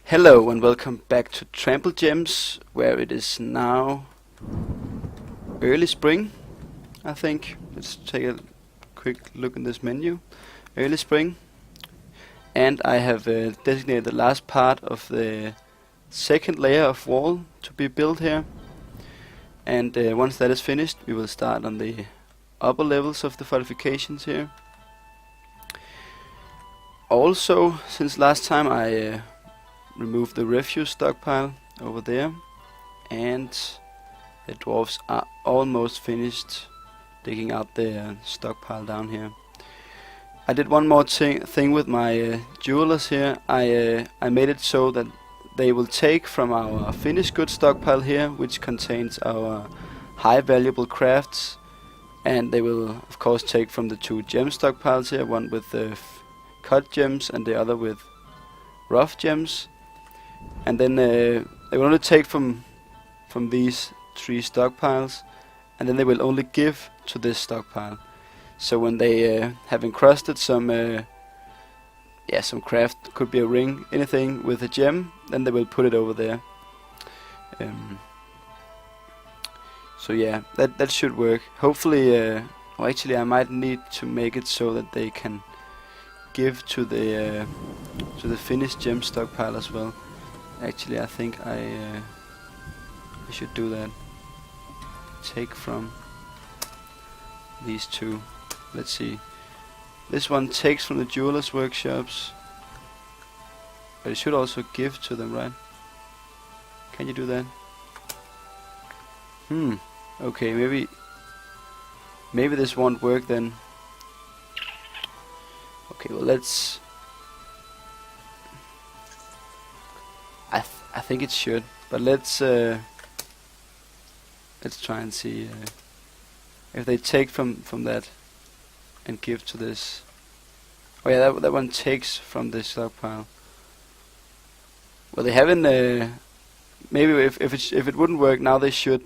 Hello and welcome back to Trample Gems, where it is now early spring, I think. Let's take a quick look in this menu. Early spring. And I have designated the last part of the second layer of wall to be built here. And once that is finished, we will start on the upper levels of the fortifications here. Also, since last time I removed the refuse stockpile over there, and the dwarves are almost finished digging out the stockpile down here. I did one more thing with my jewelers here. I made it so that they will take from our finished goods stockpile here, which contains our high valuable crafts, and they will of course take from the two gem stockpiles here, one with cut gems and the other with rough gems. And then they will only take from these three stockpiles, and then they will only give to this stockpile. So when they have encrusted some craft, could be a ring, anything with a gem, then they will put it over there. So yeah, that should work. Hopefully, or actually I might need to make it so that they can give to the finished gem stockpile as well. Actually, I think I should do that. Take from these two. Let's see. This one takes from the jewelers' workshops, but it should also give to them, right? Can you do that? Okay, maybe this won't work then. Okay, well let's. I think it should, but let's try and see if they take from that and give to this. Oh yeah, that one takes from this stockpile. Well, they haven't. Maybe if it wouldn't work now, they should.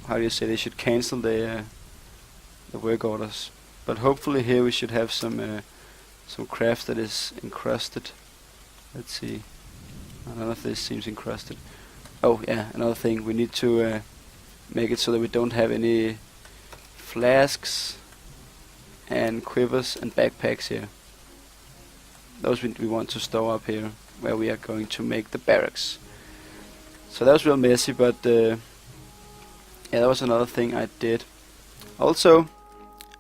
How do you say? They should cancel the work orders. But hopefully here we should have some craft that is encrusted. Let's see. None of this seems encrusted. Oh yeah, another thing. We need to make it so that we don't have any flasks and quivers and backpacks here. Those we want to store up here, where we are going to make the barracks. So that was real messy, but yeah, that was another thing I did. Also,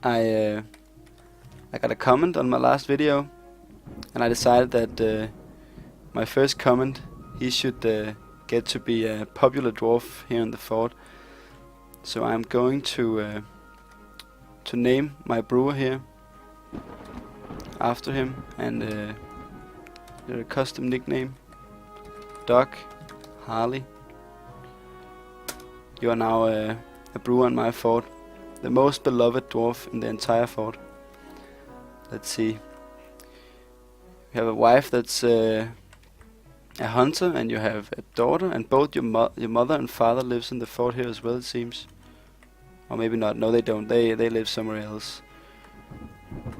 I got a comment on my last video, and I decided that my first comment, he should get to be a popular dwarf here in the fort. So I'm going to name my brewer here after him, and a custom nickname, Doc Harley. You are now a brewer in my fort, the most beloved dwarf in the entire fort. Let's see. You have a wife that's a hunter, and you have a daughter, and both your mother and father lives in the fort here as well, it seems. Or maybe not. No, they don't. They live somewhere else.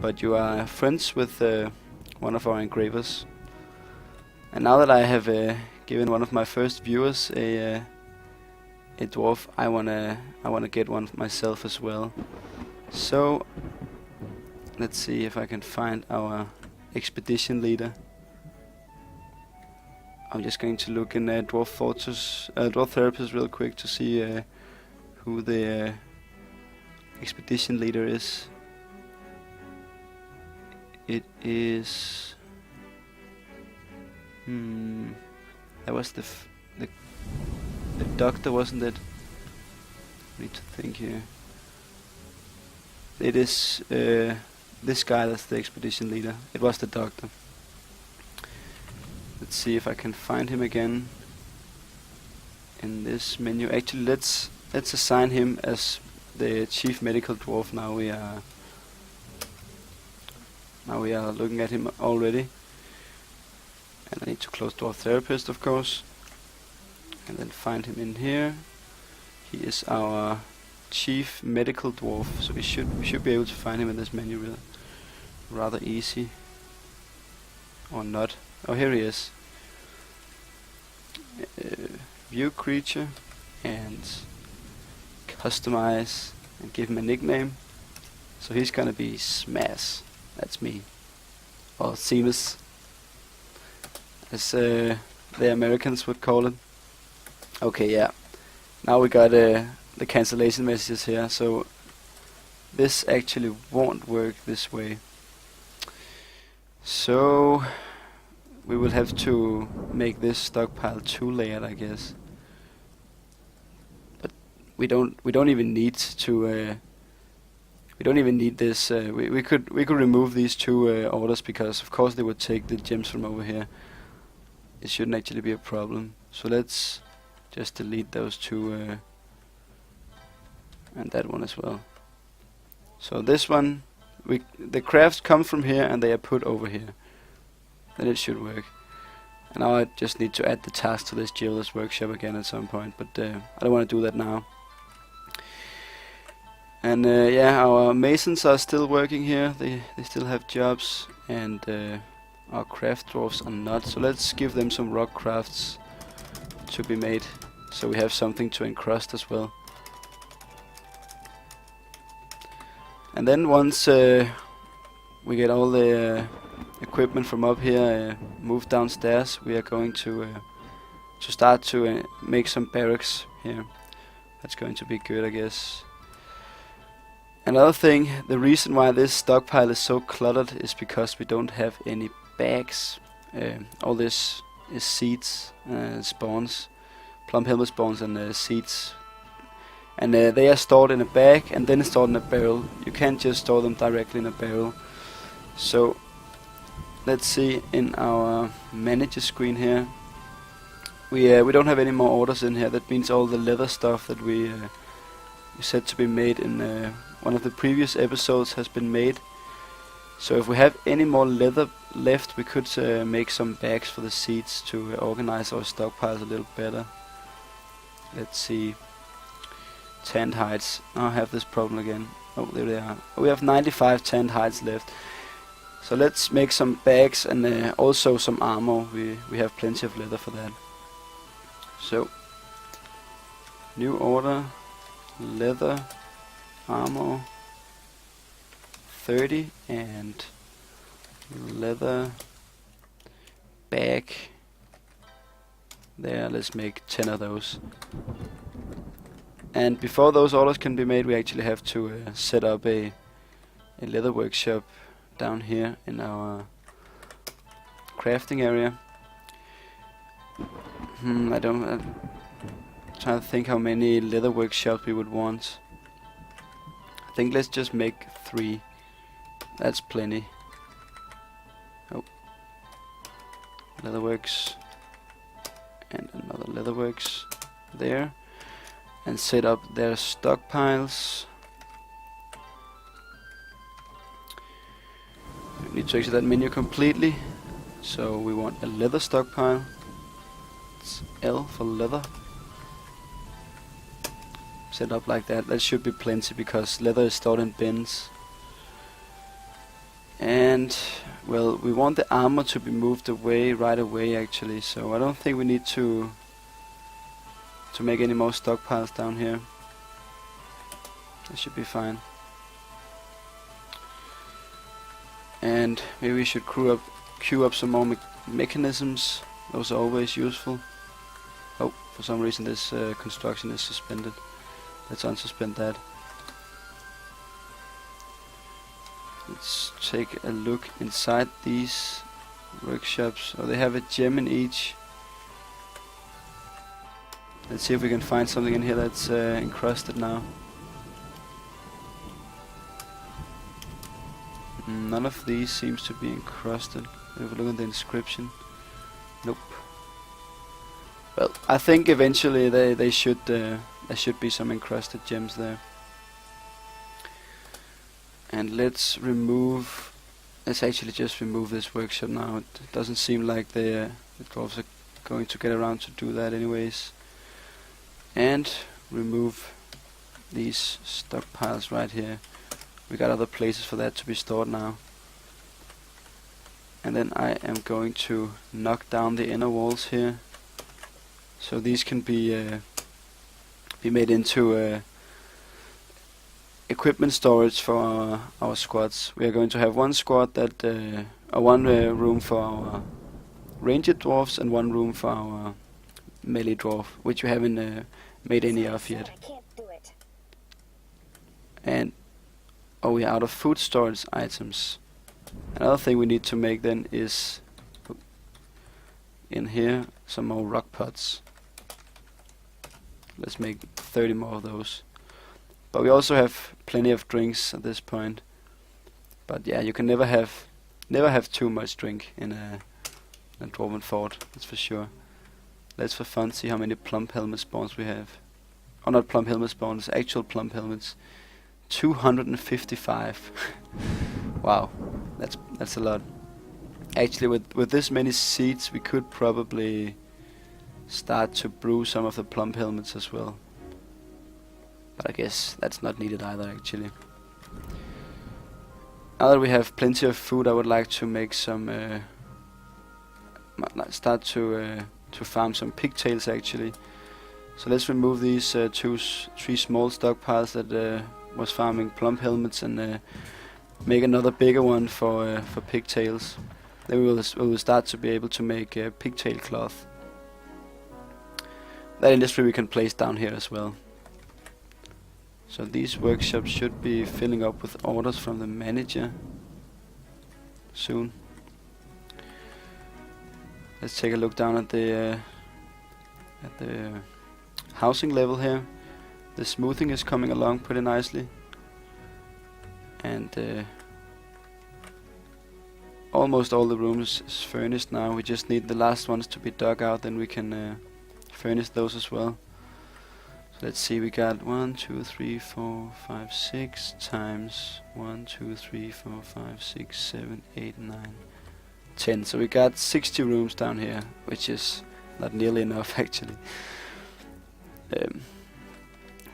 But you are friends with one of our engravers. And now that I have given one of my first viewers a dwarf, I wanna get one myself as well. So let's see if I can find our expedition leader. I'm just going to look in Dwarf Therapist real quick to see who the expedition leader is. It is. That was the doctor, wasn't it? I need to think here. It is this guy that's the expedition leader. It was the doctor. Let's see if I can find him again in this menu. Actually, let's assign him as the chief medical dwarf. Now we are looking at him already. And I need to close Dwarf Therapist, of course, and then find him in here. He is our chief medical dwarf, so we should be able to find him in this menu rather easy. Or not. Oh, here he is. View creature and customize and give him a nickname. So he's gonna be Smash. That's me. Or Seamus, as the Americans would call it. Okay, yeah. Now we got the cancellation messages here. So this actually won't work this way. So we will have to make this stockpile 2-layered, I guess. But we don't even need to. We don't even need this. We could remove these 2 orders, because of course they would take the gems from over here. It shouldn't actually be a problem. So let's just delete those 2 and that one as well. So this one, the crafts come from here and they are put over here. Then it should work. And now I just need to add the task to this jeweler's workshop again at some point, but I don't want to do that now. And yeah, our masons are still working here. They still have jobs, and our craft dwarfs are not. So let's give them some rock crafts to be made, so we have something to encrust as well. And then once we get all the equipment from up here moved downstairs, we are going to start to make some barracks here. That's going to be good, I guess. Another thing, the reason why this stockpile is so cluttered is because we don't have any bags. All this is seeds, spawns, plum helmet spawns and seeds. And they are stored in a bag and then stored in a barrel. You can't just store them directly in a barrel. So let's see in our manager screen here. We don't have any more orders in here. That means all the leather stuff that we said to be made in one of the previous episodes has been made. So if we have any more leather left, we could make some bags for the seeds to organize our stockpiles a little better. Let's see. Tanned hides. Oh, I have this problem again. Oh, there they are. Oh, we have 95 tanned hides left. So let's make some bags and also some armor. We have plenty of leather for that. So, new order, leather, armor, 30, and leather bag. There, let's make 10 of those. And before those orders can be made, we actually have to set up a leather workshop down here in our crafting area. I'm trying to think how many leather workshops we would want. I think let's just make 3. That's plenty. Oh, leatherworks and another leatherworks there. And set up their stockpiles. We need to exit that menu completely. So we want a leather stockpile. It's L for leather. Set up like that. That should be plenty because leather is stored in bins. And well, we want the armor to be moved away right away actually. So I don't think we need to make any more stockpiles down here. That should be fine. And maybe we should queue up some more mechanisms. Those are always useful. Oh, for some reason this construction is suspended. Let's unsuspend that. Let's take a look inside these workshops. Oh, they have a gem in each. Let's see if we can find something in here that's encrusted now. None of these seems to be encrusted. If we look at the inscription. Nope. Well, I think eventually they should there should be some encrusted gems there. And let's actually just remove this workshop now. It doesn't seem like the dwarves are going to get around to do that anyways. And remove these stockpiles right here. We got other places for that to be stored now. and then I am going to knock down the inner walls here, so these can be made into equipment storage for our squads. We are going to have one squad that, one room for our ranged dwarfs and one room for our melee dwarf, which we haven't made any of yet. And we're out of food storage items. Another thing we need to make then is in here some more rock pots. Let's make 30 more of those. But we also have plenty of drinks at this point. But yeah, you can never have too much drink in a dwarven fort, that's for sure. Let's for fun see how many plump helmet spawns we have. Oh, not plump helmet spawns, actual plump helmets. 255. Wow, that's a lot. Actually, with this many seeds, we could probably start to brew some of the plump helmets as well. But I guess that's not needed either, actually. Now that we have plenty of food, I would like to make some start to farm some pigtails, actually. So let's remove these 3 small stockpiles that was farming plump helmets, and make another bigger one for pigtails. Then we will start to be able to make pigtail cloth. That industry we can place down here as well. So these workshops should be filling up with orders from the manager soon. Let's take a look down at the housing level here. The smoothing is coming along pretty nicely, and almost all the rooms is furnished now. We just need the last ones to be dug out, then we can furnish those as well. So let's see, we got 1, 2, 3, 4, 5, 6 times 1, 2, 3, 4, 5, 6, 7, 8, 9, 10. So we got 60 rooms down here, which is not nearly enough actually.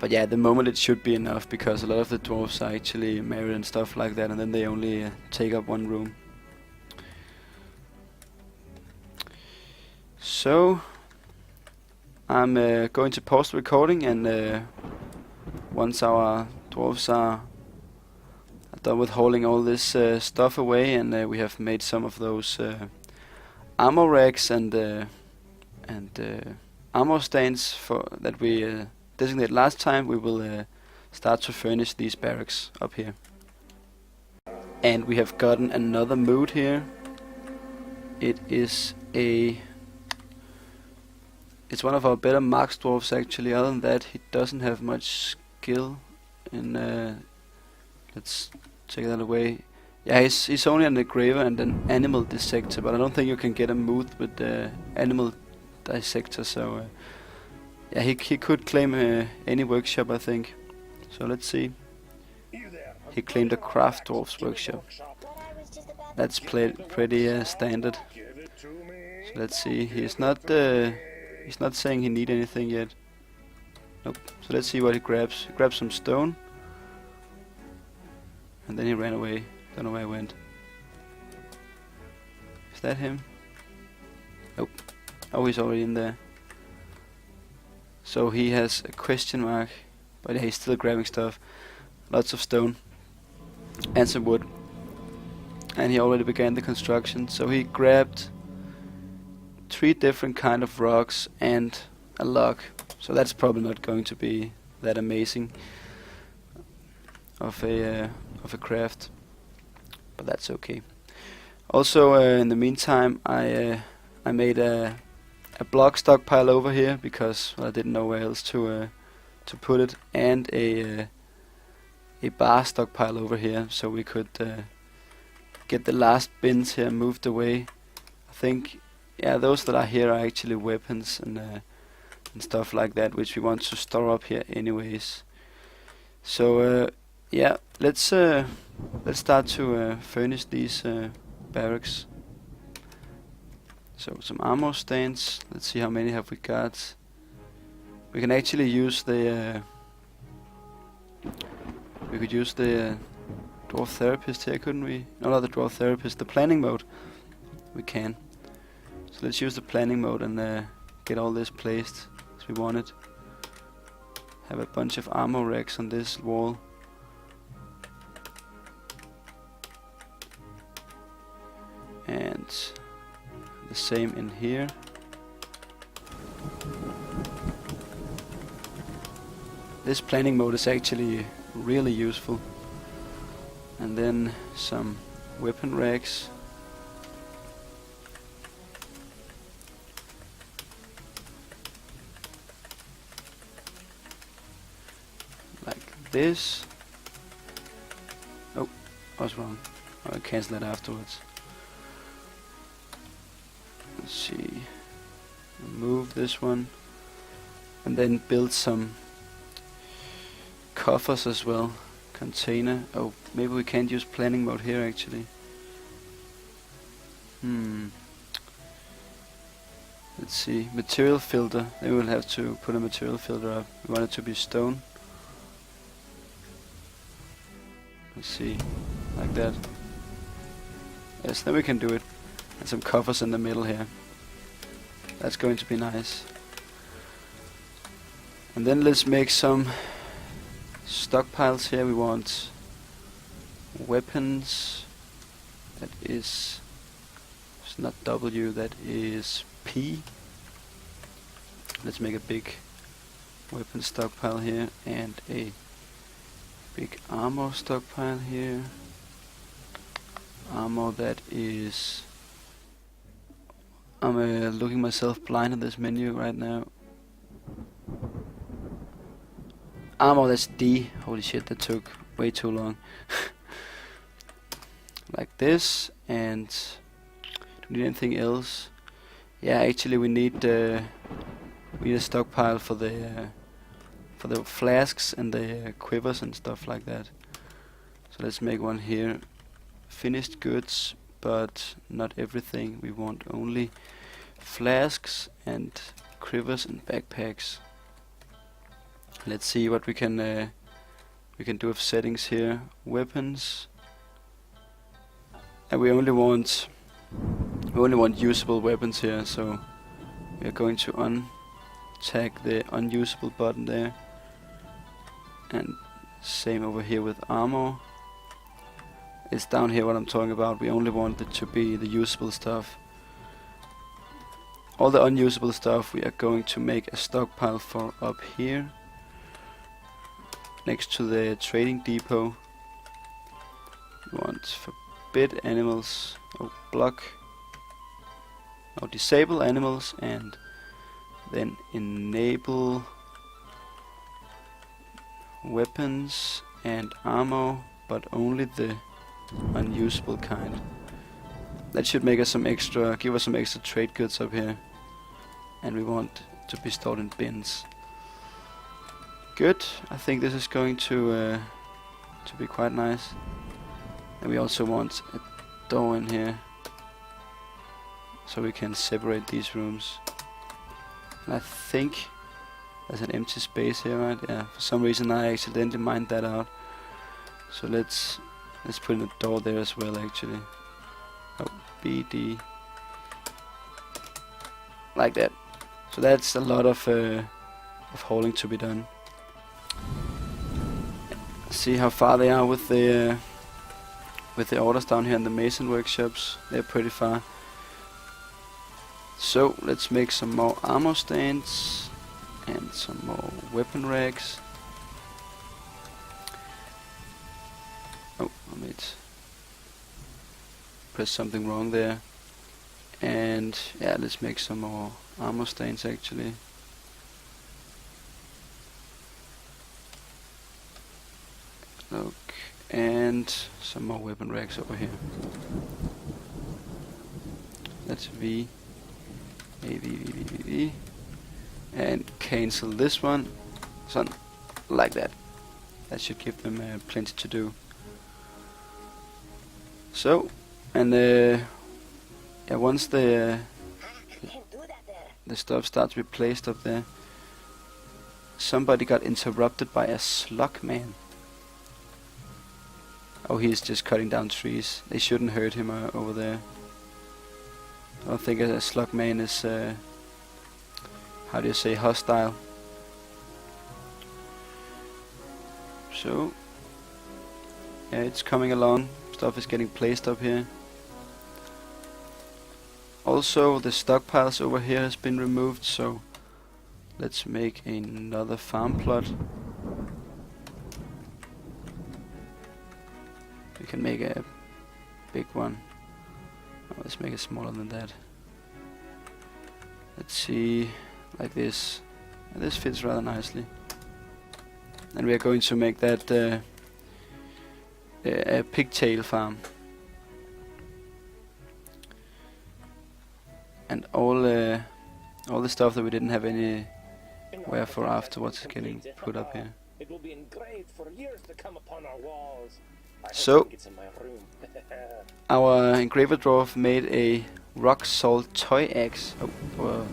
But yeah, at the moment it should be enough, because a lot of the dwarves are actually married and stuff like that, and then they only take up one room. So I'm going to pause the recording, and once our dwarves are done with hauling all this stuff away, and we have made some of those armor racks and armor stands for that we designated last time, we will start to furnish these barracks up here. And we have gotten another mood here. It is it's one of our better marks dwarves actually. Other than that, he doesn't have much skill in let's take that away. Yeah, he's only an engraver and an animal dissector, but I don't think you can get a mood with the animal dissector, so yeah, he could claim any workshop, I think. So let's see. He claimed a craft dwarf's workshop. That's pretty standard. So let's see. He's not saying he need anything yet. Nope. So let's see what he grabs. He grabs some stone, and then he ran away. Don't know where he went. Is that him? Nope. Oh, he's already in there. So he has a question mark, but he's still grabbing stuff. Lots of stone and some wood. And he already began the construction. So he grabbed 3 different kind of rocks and a log. So that's probably not going to be that amazing of a craft, but that's okay. Also, in the meantime, I made a block stockpile over here, because I didn't know where else to put it, and a bar stockpile over here, so we could get the last bins here moved away. I think, yeah, those that are here are actually weapons and stuff like that, which we want to store up here anyways. So yeah, let's start to furnish these barracks. So some armor stands. Let's see how many have we got. We can actually use the we could use the dwarf therapist here, couldn't we? No, not the dwarf therapist, the planning mode we can. So let's use the planning mode and get all this placed as we want it. Have a bunch of armor racks on this wall. And the same in here. This planning mode is actually really useful. And then some weapon racks. Like this. Oh, I was wrong. I'll cancel that afterwards. Let's see. Move this one. And then build some coffers as well. Container. Oh, maybe we can't use planning mode here actually. Let's see. Material filter. Then we'll have to put a material filter up. We want it to be stone. Let's see. Like that. Yes, then we can do it. And some coffers in the middle here. That's going to be nice. And then let's make some stockpiles here. We want weapons. That is, it's not W, that is P. Let's make a big weapon stockpile here and a big armor stockpile here. Armor that is, I'm looking myself blind on this menu right now. Armor, that's D. Holy shit, that took way too long. Like this. And do we need anything else? Yeah, actually we need a stockpile for the flasks and the quivers and stuff like that. So let's make one here. Finished goods, but not everything. We want only flasks and quivers and backpacks. Let's see what we can do with settings here. Weapons, and we only want usable weapons here. So we are going to untag the unusable button there, and same over here with armor. It's down here what I'm talking about. We only want it to be the usable stuff. All the unusable stuff we are going to make a stockpile for up here, next to the trading depot. We want forbid animals, block, disable animals, and then enable weapons and armor, but only the unusable kind. That should make us some extra, give us some extra trade goods up here, and we want to be stored in bins. Good. I think this is going to be quite nice. And we also want a door in here, so we can separate these rooms. And I think there's an empty space here, right? Yeah. For some reason I accidentally mined that out. So let's put in a door there as well, actually. Oh, BD. Like that. So that's a lot of hauling to be done. See how far they are with the orders down here in the mason workshops. They're pretty far. So let's make some more armor stands and some more weapon racks. Oh, I pressed something wrong there. And yeah, let's make some more armor stands actually. Look, and some more weapon racks over here. That's V, A, V, and cancel this one, so like that. That should give them plenty to do. So, and yeah, once the stuff starts to be placed up there, somebody got interrupted by a slug man. Oh, he's just cutting down trees. They shouldn't hurt him over there. I don't think a slug man is, how do you say, hostile. So, yeah, it's coming along. Stuff is getting placed up here. Also, the stockpiles over here has been removed, so let's make another farm plot. We can make a big one. Oh, let's make it smaller than that. Let's see, like this. This fits rather nicely. And we are going to make that a pigtail farm. And all the stuff that we didn't have anywhere for afterwards is getting put up here. It will be engraved for years to come upon our walls. So, It's in my room. our engraver dwarf made a rock salt toy axe. Oh, well,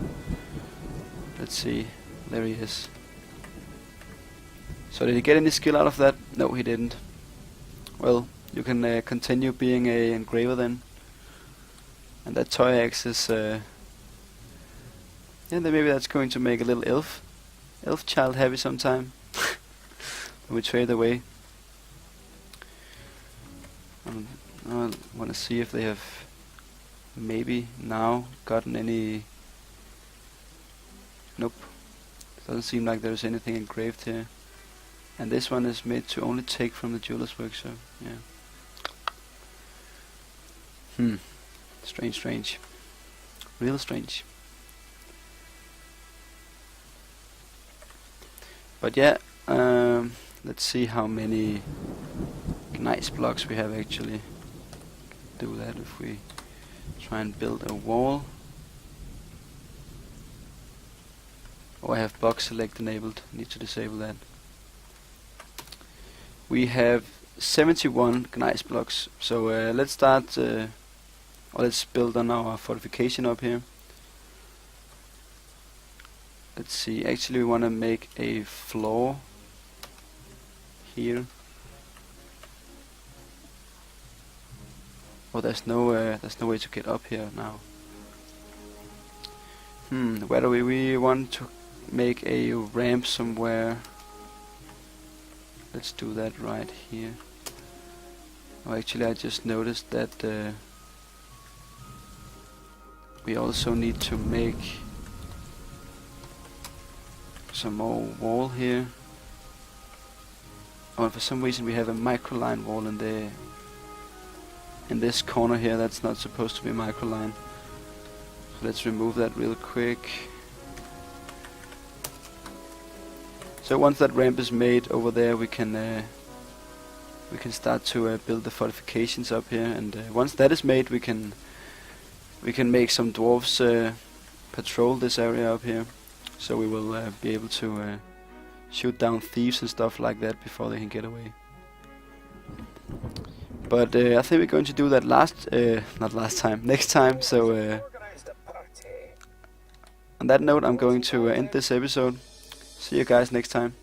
let's see. There he is. So did he get any skill out of that? No, he didn't. Well, you can continue being a engraver then. And that toy axe is, yeah, then maybe that's going to make a little elf child happy sometime. We trade away. I want to see if they have maybe now gotten any. Nope. Doesn't seem like there's anything engraved here. And this one is made to only take from the jeweler's workshop. Yeah. Strange. Real strange. But yeah, let's see how many nice blocks we have actually. Do that if we try and build a wall. Oh, I have block select enabled. Need to disable that. We have 71 gneiss blocks. So let's start, or let's build on our fortification up here. Let's see. Actually, we want to make a floor here. Oh, there's no way to get up here now. Where do we want to make a ramp somewhere? Let's do that right here. Oh, actually, I just noticed that we also need to make some more wall here. Oh, and for some reason we have a microline wall in this corner here. That's not supposed to be microline. So let's remove that real quick. So once that ramp is made over there, we can start to build the fortifications up here. And once that is made, we can make some dwarves patrol this area up here. So we will be able to shoot down thieves and stuff like that before they can get away. But I think we're going to do that next time. So on that note, I'm going to end this episode. See you guys next time.